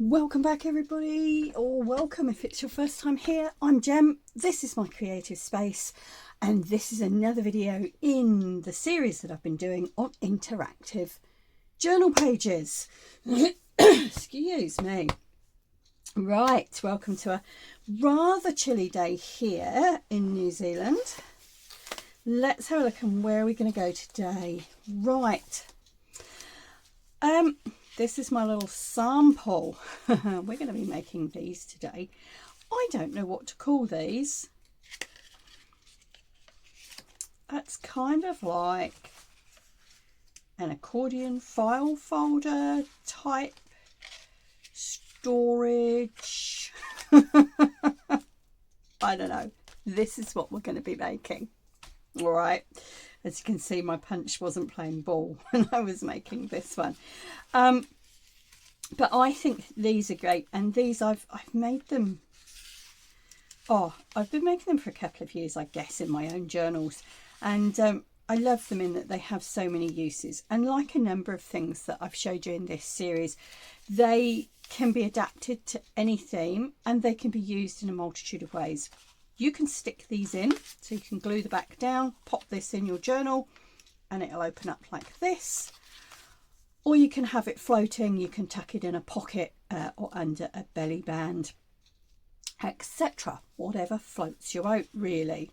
Welcome back everybody, or welcome if it's your first time here. I'm Jem, this is my creative space, and this is another video in the series that I've been doing on interactive journal pages. Excuse me. Right, welcome to a rather chilly day here in New Zealand. Let's have a look and where are we going to go today. Right. This is my little sample. We're going to be making these today. I don't know what to call these. That's kind of like an accordion file folder type storage. I don't know. This is what we're going to be making. All right. As you can see, my punch wasn't playing ball when I was making this one. But I think these are great, and these I've made them. I've been making them for a couple of years, I guess, in my own journals, and I love them in that they have so many uses. And like a number of things that I've showed you in this series, they can be adapted to any theme, and they can be used in a multitude of ways. You can stick these in, so you can glue the back down, pop this in your journal, and it'll open up like this. Or you can have it floating, you can tuck it in a pocket or under a belly band, etc. Whatever floats your boat, really.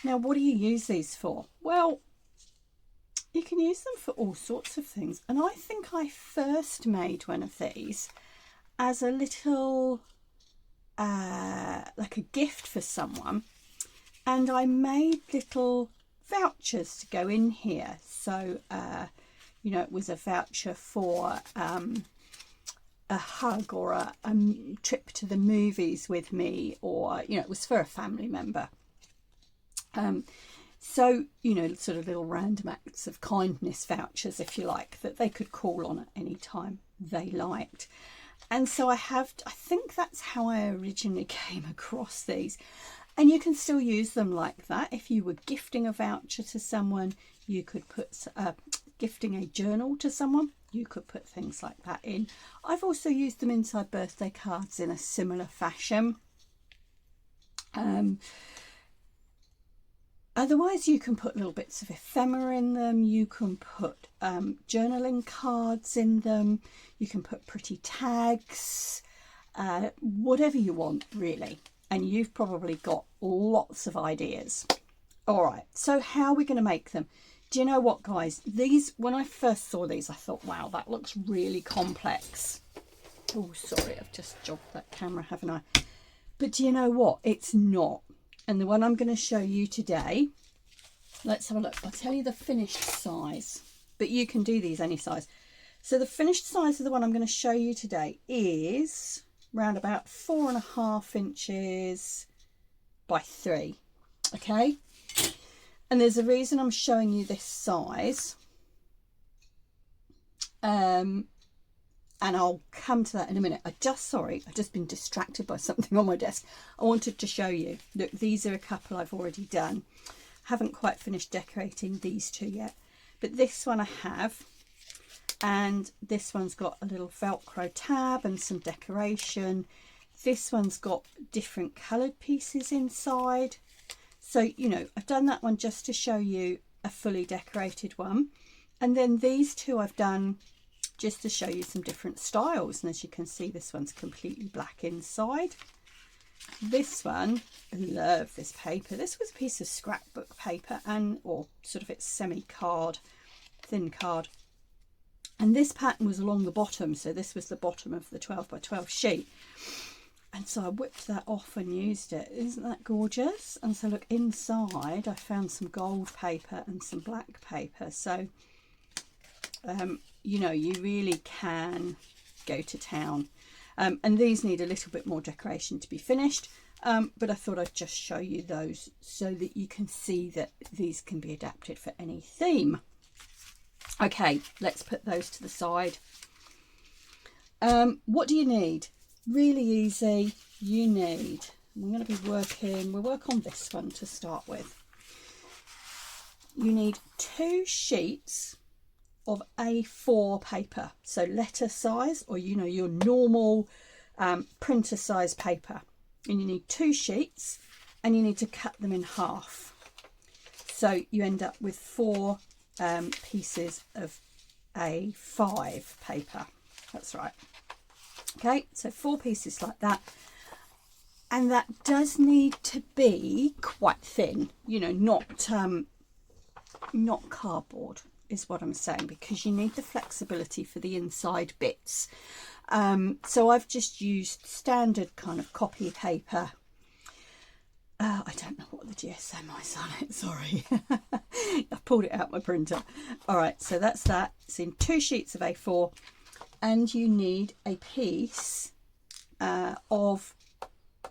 Now, what do you use these for? Well, you can use them for all sorts of things. And I think I first made one of these as a little, like a gift for someone. And I made little vouchers to go in here. So, you know, it was a voucher for a hug or a trip to the movies with me, or, you know, it was for a family member. So, you know, sort of little random acts of kindness vouchers, if you like, that they could call on at any time they liked. And so I think that's how I originally came across these. And you can still use them like that. If you were gifting a voucher to someone, you could put gifting a journal to someone, you could put things like that in. I've also used them inside birthday cards in a similar fashion. Otherwise, you can put little bits of ephemera in them. You can put journaling cards in them. You can put pretty tags, whatever you want, really. And you've probably got lots of ideas. All right, so how are we going to make them? Do you know what, guys? These, when I first saw these, I thought, wow, that looks really complex. Oh, sorry, I've just jogged that camera, haven't I? But do you know what? It's not. And the one I'm going to show you today, let's have a look. I'll tell you the finished size, but you can do these any size. So the finished size of the one I'm going to show you today is around about 4.5 inches by 3. Okay. And there's a reason I'm showing you this size. And I'll come to that in a minute. I've just been distracted by something on my desk. I wanted to show you. Look, these are a couple I've already done. Haven't quite finished decorating these two yet. But this one I have. And this one's got a little Velcro tab and some decoration. This one's got different coloured pieces inside. So, you know, I've done that one just to show you a fully decorated one. And then these two I've done just to show you some different styles. And as you can see, this one's completely black inside. This one, I love this paper. This was a piece of scrapbook paper, or sort of its semi-card, thin card. And this pattern was along the bottom. So this was the bottom of the 12 by 12 sheet. And so I whipped that off and used it. Isn't that gorgeous? And so look, inside I found some gold paper and some black paper. So, you know, you really can go to town. And these need a little bit more decoration to be finished. But I thought I'd just show you those so that you can see that these can be adapted for any theme. Okay, let's put those to the side. What do you need? Really easy. You need, we'll work on this one to start with. You need 2 sheets of A4 paper, so letter size, or you know, your normal printer size paper, and you need 2 sheets and you need to cut them in half, so you end up with 4 pieces of A5 paper. That's right. Okay, so 4 pieces like that, and that does need to be quite thin, you know, not cardboard is what I'm saying, because you need the flexibility for the inside bits. So I've just used standard kind of copy paper. I don't know what the GSM is on it, sorry. I've pulled it out my printer. All right, so that's that. It's in 2 sheets of A4, and you need a piece of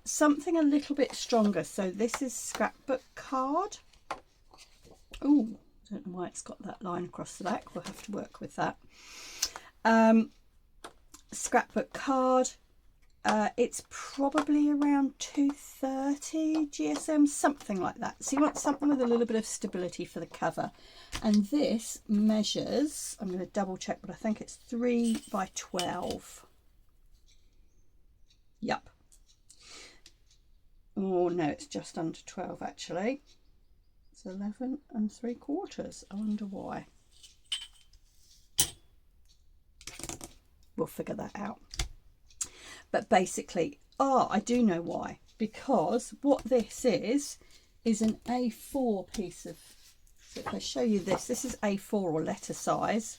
something a little bit stronger. So this is scrapbook card. Oh, I don't know why it's got that line across the back. We'll have to work with that. Scrapbook card. It's probably around 230 GSM, something like that. So you want something with a little bit of stability for the cover. And this measures, I'm going to double check, but I think it's 3 by 12. Yep. Oh no, it's just under 12 actually. It's 11 3/4. I wonder why. We'll figure that out. But basically, I do know why. Because what this is an A4 piece of, so if I show you this is A4 or letter size.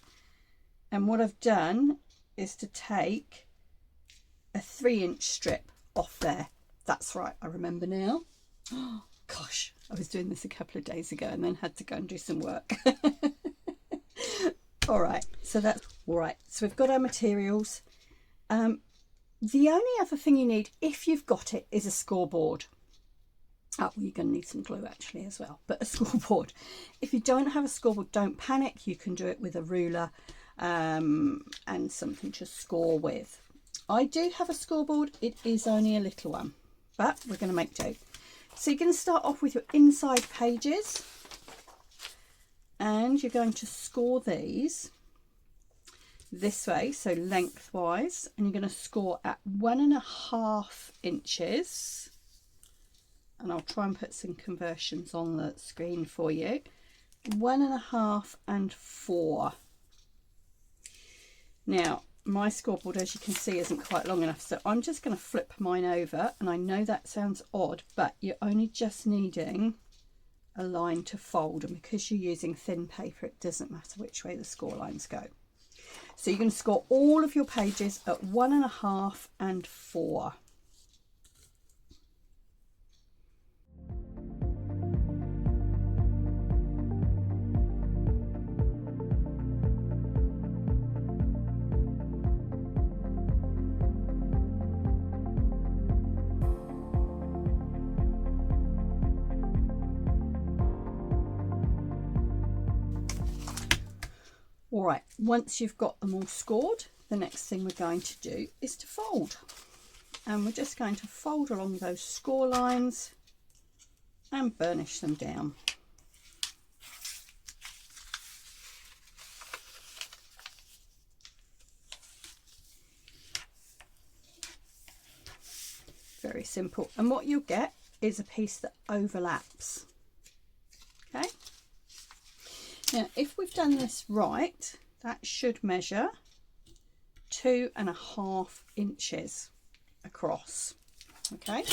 And what I've done is to take a 3-inch strip off there. That's right, I remember now. Oh, gosh, I was doing this a couple of days ago and then had to go and do some work. All right, so that's all right. So we've got our materials. The only other thing you need, if you've got it, is a scoreboard. Oh, well, you're going to need some glue actually as well, but a scoreboard. If you don't have a scoreboard, don't panic. You can do it with a ruler and something to score with. I do have a scoreboard. It is only a little one, but we're going to make do. So you're going to start off with your inside pages, and you're going to score these this way, so lengthwise, and you're going to score at 1.5 inches. And I'll try and put some conversions on the screen for you. 1.5 and 4. Now, my scoreboard, as you can see, isn't quite long enough, so I'm just going to flip mine over, and I know that sounds odd, but you're only just needing a line to fold, and because you're using thin paper, it doesn't matter which way the score lines go. So you're going to score all of your pages at 1.5 and 4. All right, once you've got them all scored, the next thing we're going to do is to fold. And we're just going to fold along those score lines and burnish them down. Very simple. And what you'll get is a piece that overlaps. Okay. Now, if we've done this right, that should measure 2.5 inches across. Okay.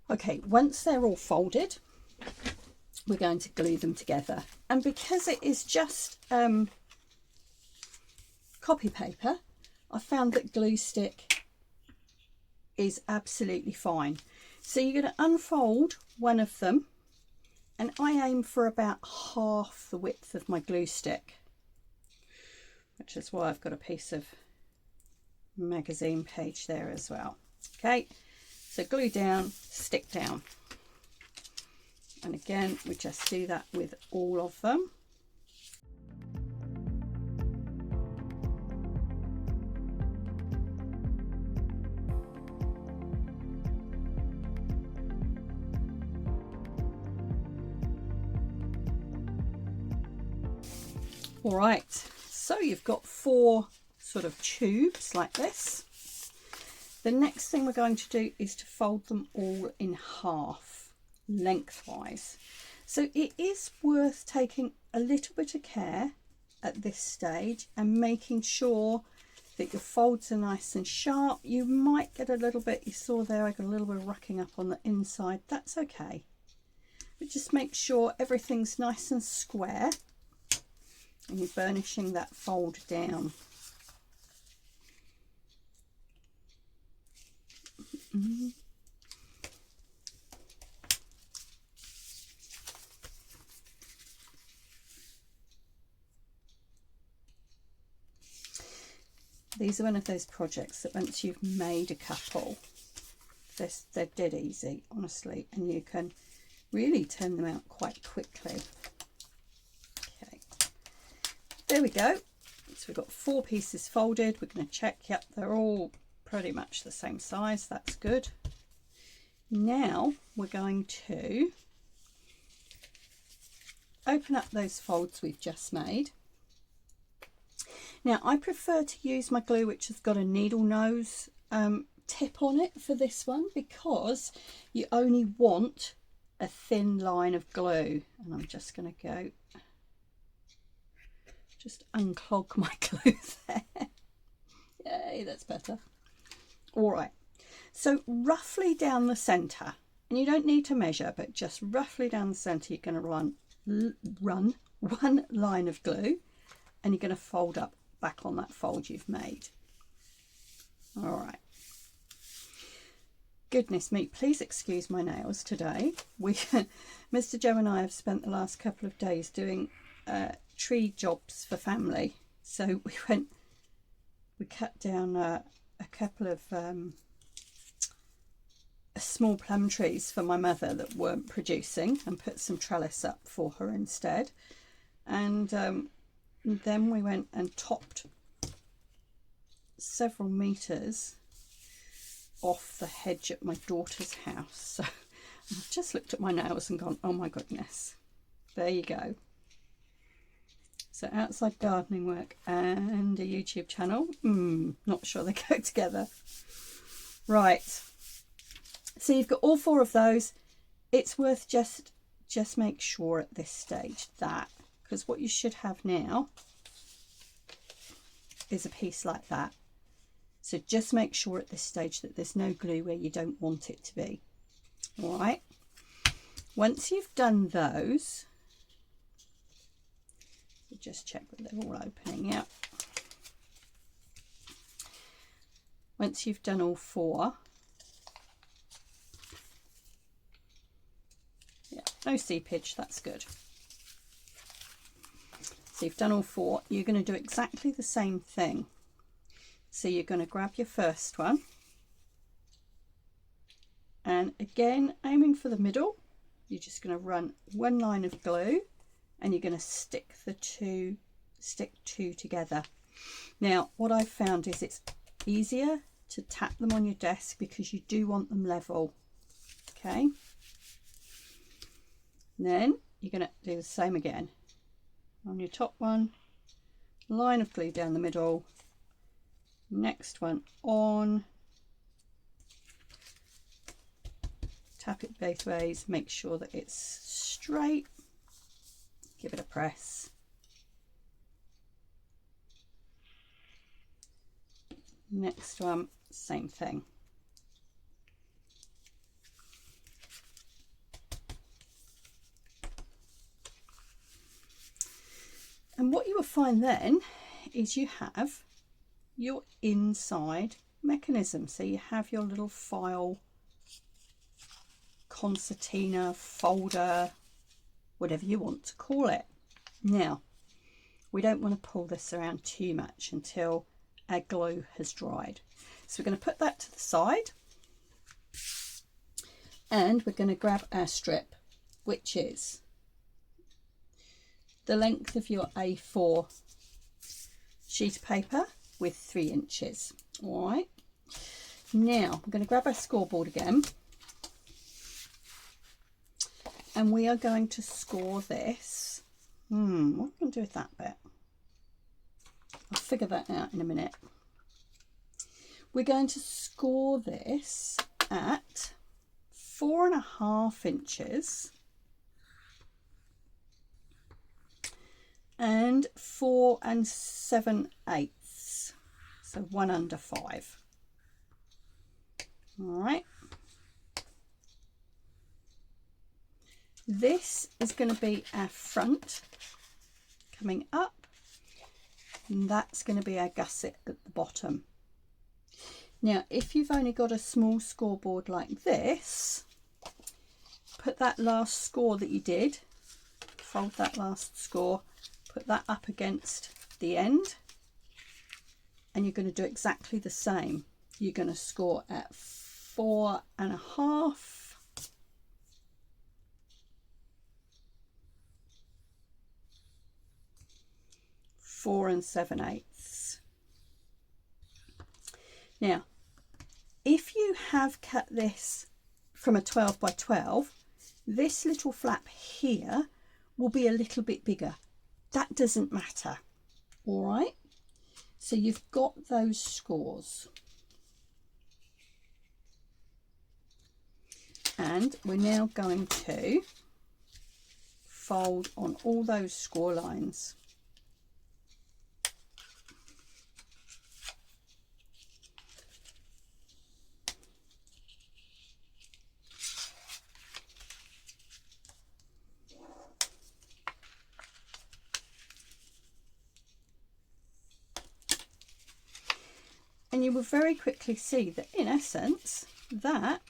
Okay, once they're all folded, we're going to glue them together. And because it is just copy paper, I found that glue stick is absolutely fine. So you're going to unfold one of them, and I aim for about half the width of my glue stick, which is why I've got a piece of magazine page there as well. Okay. So glue down, stick down. And again, we just do that with all of them. All right, so you've got 4 sort of tubes like this. The next thing we're going to do is to fold them all in half lengthwise. So it is worth taking a little bit of care at this stage and making sure that your folds are nice and sharp. You might get a little bit, you saw there I got a little bit of rucking up on the inside. That's okay, but just make sure everything's nice and square and you're burnishing that fold down. These are one of those projects that once you've made a couple, they're dead easy, honestly, and you can really turn them out quite quickly. Okay, there we go. So we've got 4 pieces folded. We're going to check, yep, they're all pretty much the same size. That's good. Now we're going to open up those folds we've just made. Now I prefer to use my glue which has got a needle nose tip on it for this one, because you only want a thin line of glue. And I'm just going to go just unclog my glue there. Yay, that's better. All right, so roughly down the center, and you don't need to measure, but just roughly down the center, you're going to run 1 line of glue, and you're going to fold up back on that fold you've made. All right. Goodness me, please excuse my nails today. Mr. Joe and I have spent the last couple of days doing tree jobs for family. So we cut down a couple of small plum trees for my mother that weren't producing, and put some trellis up for her instead. And then we went and topped several meters off the hedge at my daughter's house. So I've just looked at my nails and gone, oh my goodness, there you go. So outside gardening work and a YouTube channel, not sure they go together. Right, so you've got all 4 of those. It's worth just make sure at this stage that, because what you should have now is a piece like that. So just make sure at this stage that there's no glue where you don't want it to be. All right, once you've done those, just check that they're all opening out. Once you've done all 4, yeah, no seepage, that's good. So you've done all 4, you're going to do exactly the same thing. So you're going to grab your first one, and again, aiming for the middle, you're just going to run 1 line of glue, and you're going to stick 2 together. Now what I've found is it's easier to tap them on your desk because you do want them level. Okay, and then you're going to do the same again on your top one, line of glue down the middle, next one on, tap it both ways, make sure that it's straight, give it a press, next one, same thing. And what you will find then is you have your inside mechanism. So you have your little file, concertina, folder, whatever you want to call it. Now, we don't want to pull this around too much until our glue has dried. So we're going to put that to the side. And we're going to grab our strip, which is the length of your A4 sheet of paper with 3 inches. All right, now we're going to grab our scoreboard again, and we are going to score this. What am I going to do with that bit? I'll figure that out in a minute. We're going to score this at 4.5 inches and 4 7/8, so 1 under 5. All right, this is going to be our front coming up, and that's going to be our gusset at the bottom. Now, if you've only got a small scoreboard like this, put that last score that you did, fold that last score, put that up against the end, and you're going to do exactly the same. You're going to score at 4.5, 4 7/8. Now, if you have cut this from a 12 by 12, this little flap here will be a little bit bigger. That doesn't matter. All right, so you've got those scores, and we're now going to fold on all those score lines. And you will very quickly see that in essence that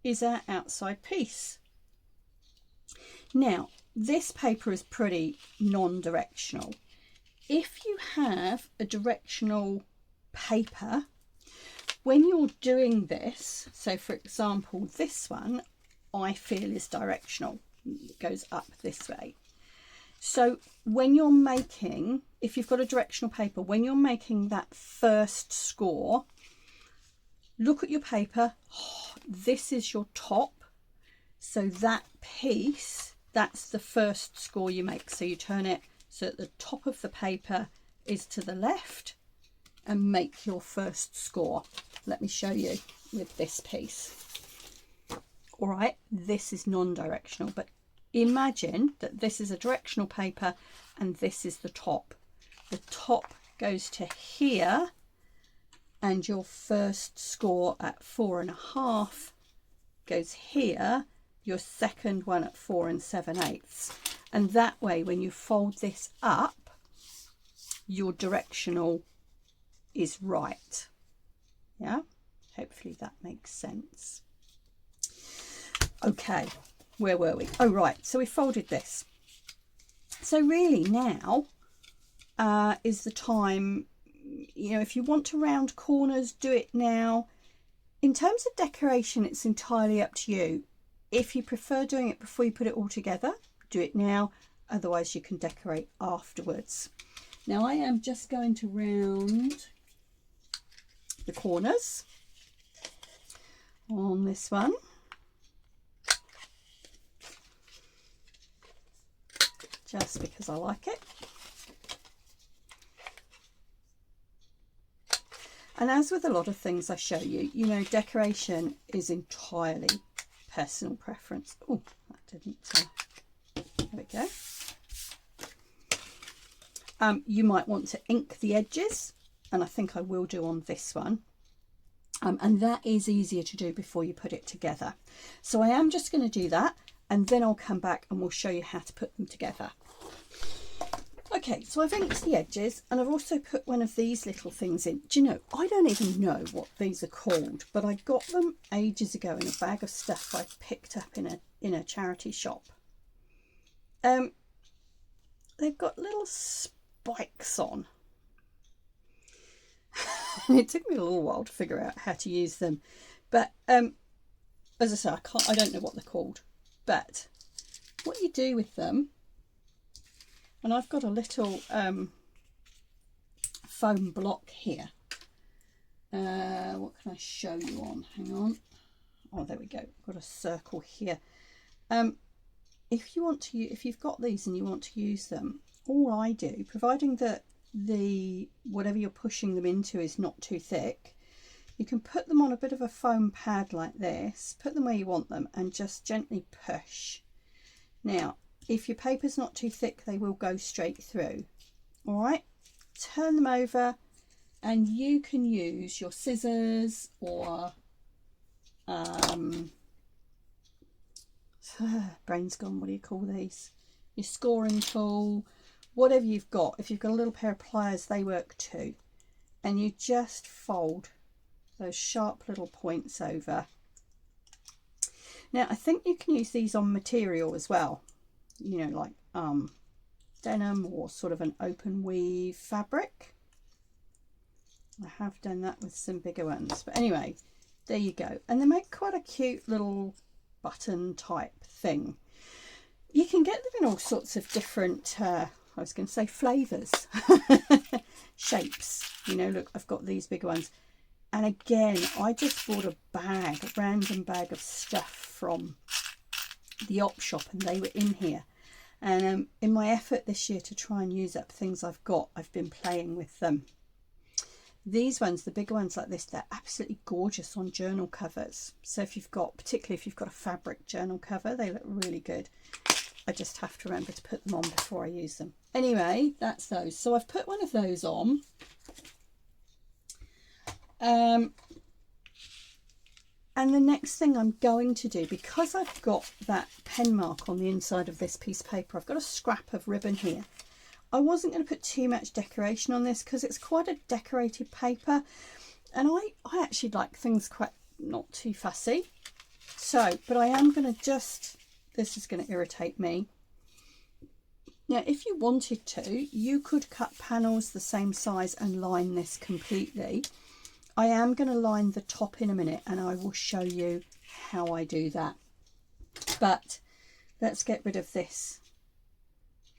is our outside piece. Now, this paper is pretty non-directional. If you have a directional paper, when you're doing this, so for example this one I feel is directional, it goes up this way. So when you're making, if you've got a directional paper, when you're making that first score, look at your paper. This is your top. So that piece, that's the first score you make. So you turn it so that the top of the paper is to the left and make your first score. Let me show you with this piece. All right, this is non-directional, but imagine that this is a directional paper and this is the top. The top goes to here, and your first score at 4.5 goes here, your second one at 4 7/8. And that way, when you fold this up, your directional is right. Yeah, hopefully that makes sense. Okay, where were we? Oh, right, so we folded this. So really now is the time, you know, if you want to round corners, do it now. In terms of decoration, it's entirely up to you. If you prefer doing it before you put it all together, do it now. Otherwise, you can decorate afterwards. Now, I am just going to round the corners on this one. Just because I like it. And as with a lot of things I show you, you know, decoration is entirely personal preference. Oh, that didn't, there we go. You might want to ink the edges, and I think I will do on this one. And that is easier to do before you put it together. So I am just going to do that, and then I'll come back and we'll show you how to put them together. Okay, so I've inked the edges, and I've also put one of these little things in. Do you know, I don't even know what these are called, but I got them ages ago in a bag of stuff I picked up in a charity shop. They've got little spikes on. And it took me a little while to figure out how to use them. But as I say, I don't know what they're called, but what you do with them, and I've got a little foam block here. What can I show you on? Hang on. Oh, there we go. Got a circle here. If you want to, if you've got these and you want to use them, all I do, providing that the whatever you're pushing them into is not too thick, you can put them on a bit of a foam pad like this, put them where you want them, and just gently push. Now, if your paper's not too thick, they will go straight through. All right, turn them over, and you can use your scissors or brain's gone, what do you call these? Your scoring tool, whatever you've got. If you've got a little pair of pliers, they work too. And you just fold those sharp little points over. Now, I think you can use these on material as well, you know, like denim or sort of an open weave fabric. I have done that with some bigger ones, but anyway, there you go. And they make quite a cute little button type thing. You can get them in all sorts of different I was going to say flavours, shapes, you know. Look, I've got these bigger ones, and again, I just bought a random bag of stuff from the op shop, and they were in here, and in my effort this year to try and use up things I've got, I've been playing with them. These ones, the bigger ones like this, they're absolutely gorgeous on journal covers. So if you've got, particularly if you've got a fabric journal cover, they look really good. I just have to remember to put them on before I use them. Anyway, that's those. So I've put one of those on. And the next thing I'm going to do, because I've got that pen mark on the inside of this piece of paper, I've got a scrap of ribbon here. I wasn't going to put too much decoration on this because it's quite a decorated paper, and I actually like things quite not too fussy. So, but I am going to just, this is going to irritate me. Now, if you wanted to, you could cut panels the same size and line this completely. I am going to line the top in a minute, and I will show you how I do that. But let's get rid of this,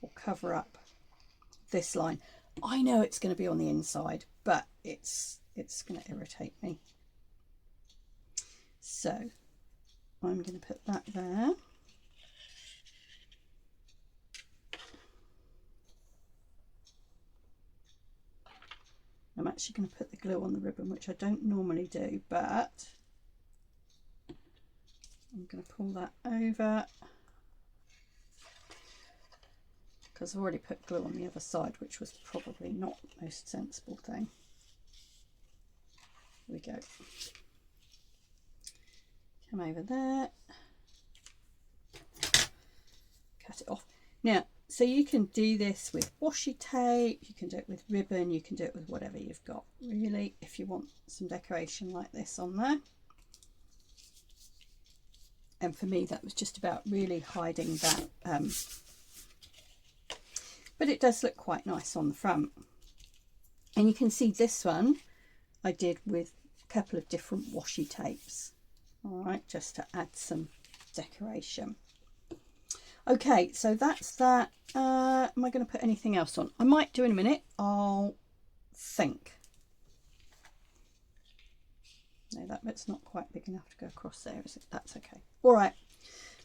or cover up this line. I know it's going to be on the inside, but it's going to irritate me. So I'm going to put that there. I'm actually going to put the glue on the ribbon, which I don't normally do, but I'm going to pull that over because I've already put glue on the other side, which was probably not the most sensible thing. Here we go. Come over there. Cut it off. Now, so you can do this with washi tape, you can do it with ribbon, you can do it with whatever you've got, really, if you want some decoration like this on there. And for me, that was just about really hiding that, but it does look quite nice on the front. And you can see this one I did with a couple of different washi tapes, all right, just to add some decoration. Okay, so that's that. Am I going to put anything else on? I might do in a minute. I'll think. No, that bit's not quite big enough to go across there, is it? That's okay. All right,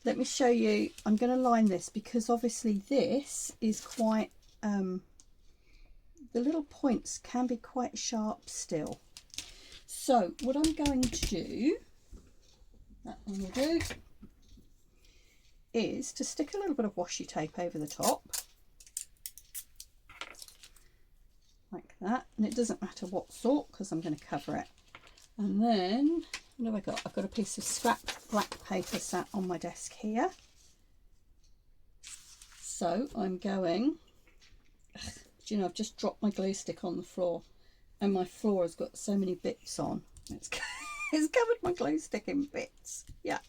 let me show you. I'm going to line this because obviously this is quite, the little points can be quite sharp still. So what I'm going to do, that one will do, is to stick a little bit of washi tape over the top like that, and it doesn't matter what sort because I'm going to cover it. And then what have I got? I've got a piece of scrap black paper sat on my desk here, so I'm going, do you know, I've just dropped my glue stick on the floor and my floor has got so many bits on, it's covered my glue stick in bits. Yuck.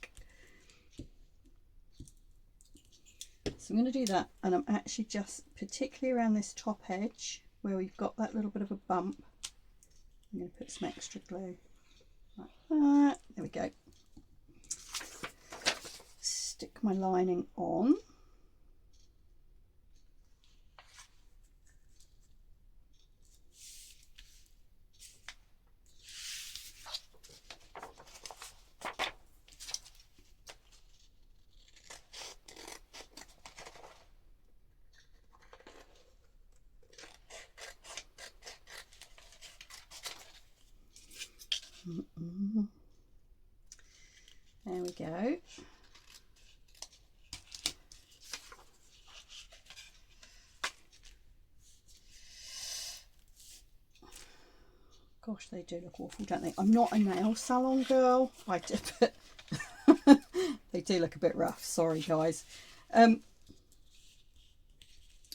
So I'm going to do that, and I'm actually just, particularly around this top edge where we've got that little bit of a bump, I'm going to put some extra glue like that. There we go. stick my lining on. There we go. Gosh, they do look awful, don't they? I'm not a nail salon girl. I do, but they do look a bit rough. Sorry, guys. All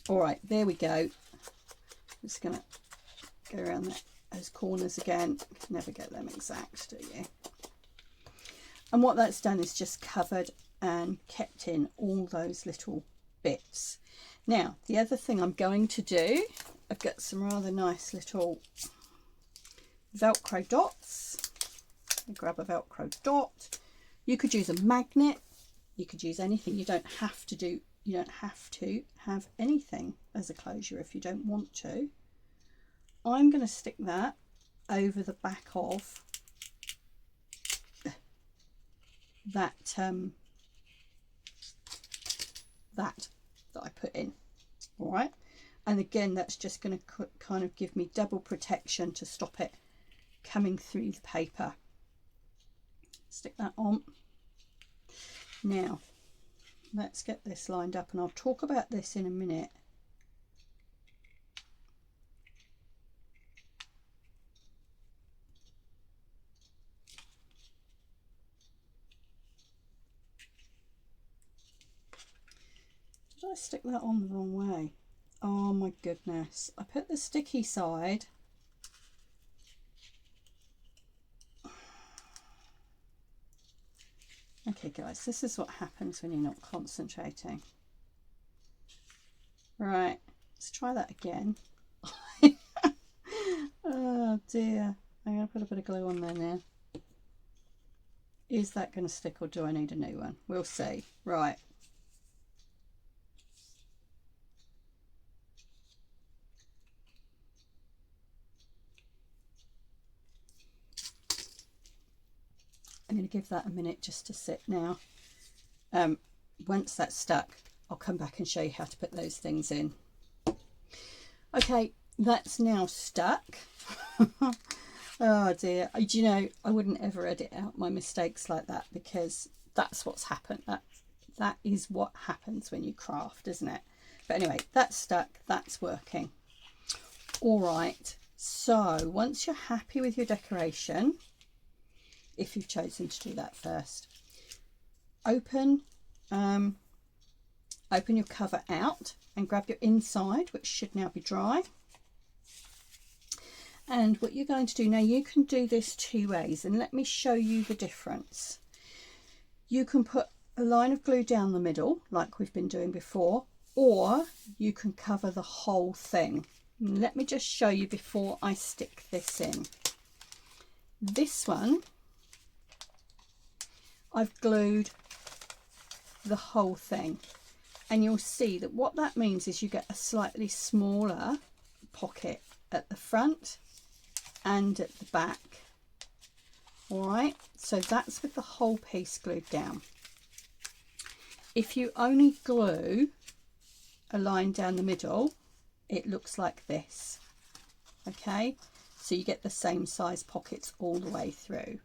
right, there we go. Just gonna go around those corners again. Never get them exact, do you? And what that's done is just covered and kept in all those little bits. Now, the other thing I'm going to do, I've got some rather nice little Velcro dots. I grab a Velcro dot. You could use a magnet. You could use anything. You don't have to have anything as a closure if you don't want to. I'm going to stick that over the back of that that I put in. All right, and again, that's just going to kind of give me double protection to stop it coming through the paper. Stick that on. Now let's get this lined up, and I'll talk about this in a minute. Did I stick that on the wrong way? Oh my goodness. I put the sticky side. Okay guys, this is what happens when you're not concentrating. Right, let's try that again. Oh dear. I'm going to put a bit of glue on there now. Is that going to stick, or do I need a new one? We'll see. Right. I'm going to give that a minute just to sit now. Once that's stuck, I'll come back and show you how to put those things in. Okay, that's now stuck. Oh dear. Do you know, I wouldn't ever edit out my mistakes like that, because that's what's happened. That is what happens when you craft, isn't it? But anyway, that's stuck, that's working. All right, so once you're happy with your decoration, if you've chosen to do that first, open your cover out and grab your inside, which should now be dry. And what you're going to do now, you can do this two ways, and let me show you the difference. You can put a line of glue down the middle like we've been doing before, or you can cover the whole thing. And let me just show you before I stick this in. This one, I've glued the whole thing, and you'll see that what that means is you get a slightly smaller pocket at the front and at the back. All right, so that's with the whole piece glued down. If you only glue a line down the middle, it looks like this. Okay, so you get the same size pockets all the way through.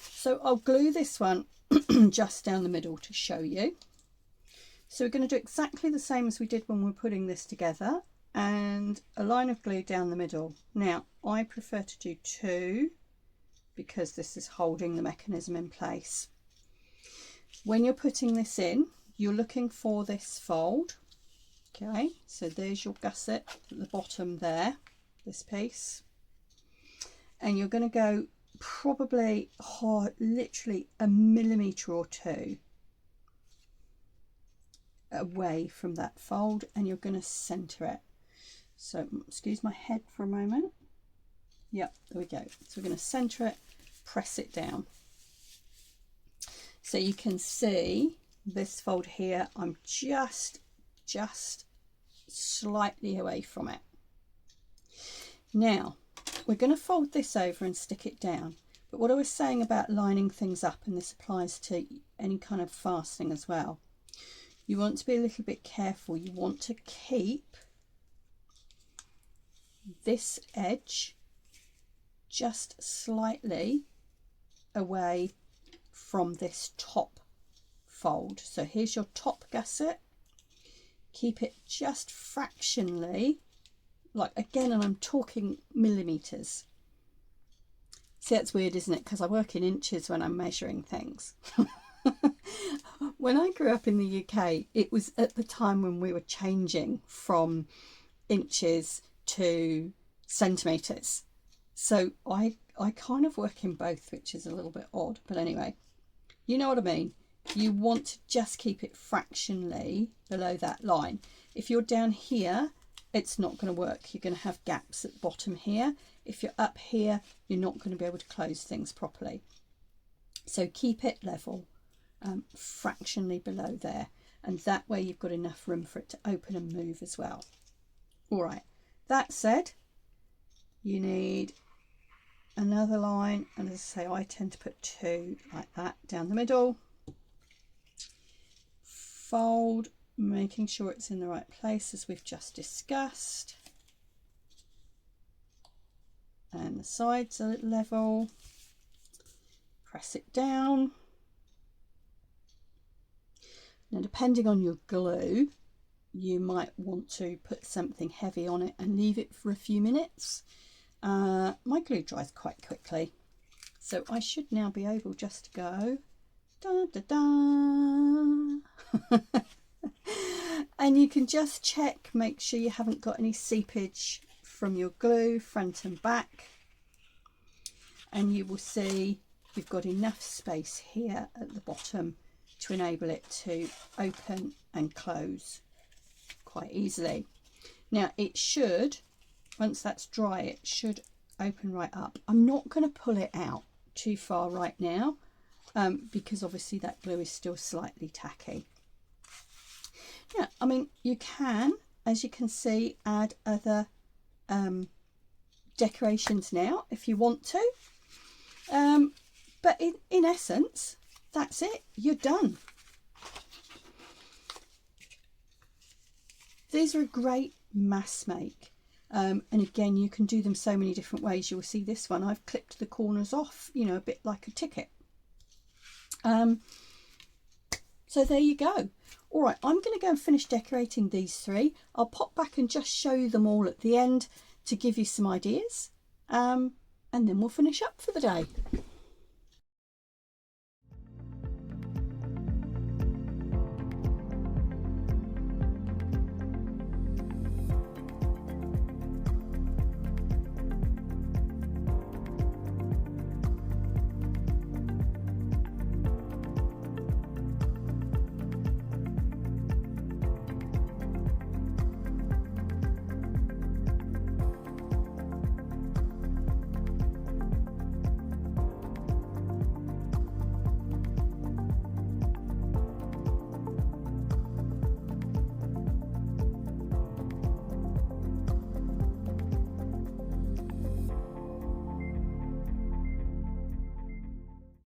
So I'll glue this one just down the middle to show you. So we're going to do exactly the same as we did when we were putting this together, and a line of glue down the middle. Now I prefer to do two because this is holding the mechanism in place. When you're putting this in, you're looking for this fold. Okay, so there's your gusset at the bottom there, this piece, and you're going to go probably literally a millimetre or two away from that fold, and you're going to centre it. So excuse my head for a moment. Yep, there we go. So we're going to centre it, press it down. So you can see this fold here, I'm just slightly away from it. Now we're going to fold this over and stick it down. But what I was saying about lining things up, and this applies to any kind of fastening as well, you want to be a little bit careful. You want to keep this edge just slightly away from this top fold. So here's your top gusset. Keep it just fractionally, like again, and I'm talking millimeters. See, that's weird, isn't it? Because I work in inches when I'm measuring things. When I grew up in the UK, it was at the time when we were changing from inches to centimetres. So I kind of work in both, which is a little bit odd. But anyway, you know what I mean. You want to just keep it fractionally below that line. If you're down here, it's not going to work. You're going to have gaps at the bottom here. If you're up here, you're not going to be able to close things properly. So keep it level, fractionally below there, and that way you've got enough room for it to open and move as well. All right, that said, you need another line, and as I say, I tend to put two like that down the middle. Fold, making sure it's in the right place as we've just discussed, and the sides are level. Press it down. Now, depending on your glue, you might want to put something heavy on it and leave it for a few minutes. My glue dries quite quickly, so I should now be able just to go da da da. And you can just check, make sure you haven't got any seepage from your glue front and back, and you will see you've got enough space here at the bottom to enable it to open and close quite easily. Now it should, once that's dry, it should open right up. I'm not going to pull it out too far right now, because obviously that glue is still slightly tacky. Yeah, I mean, you can, as you can see, add other decorations now if you want to, but in essence, that's it, you're done. These are a great mass make, and again, you can do them so many different ways. You'll see this one, I've clipped the corners off, you know, a bit like a ticket. So there you go. All right, I'm going to go and finish decorating these three. I'll pop back and just show you them all at the end to give you some ideas, and then we'll finish up for the day.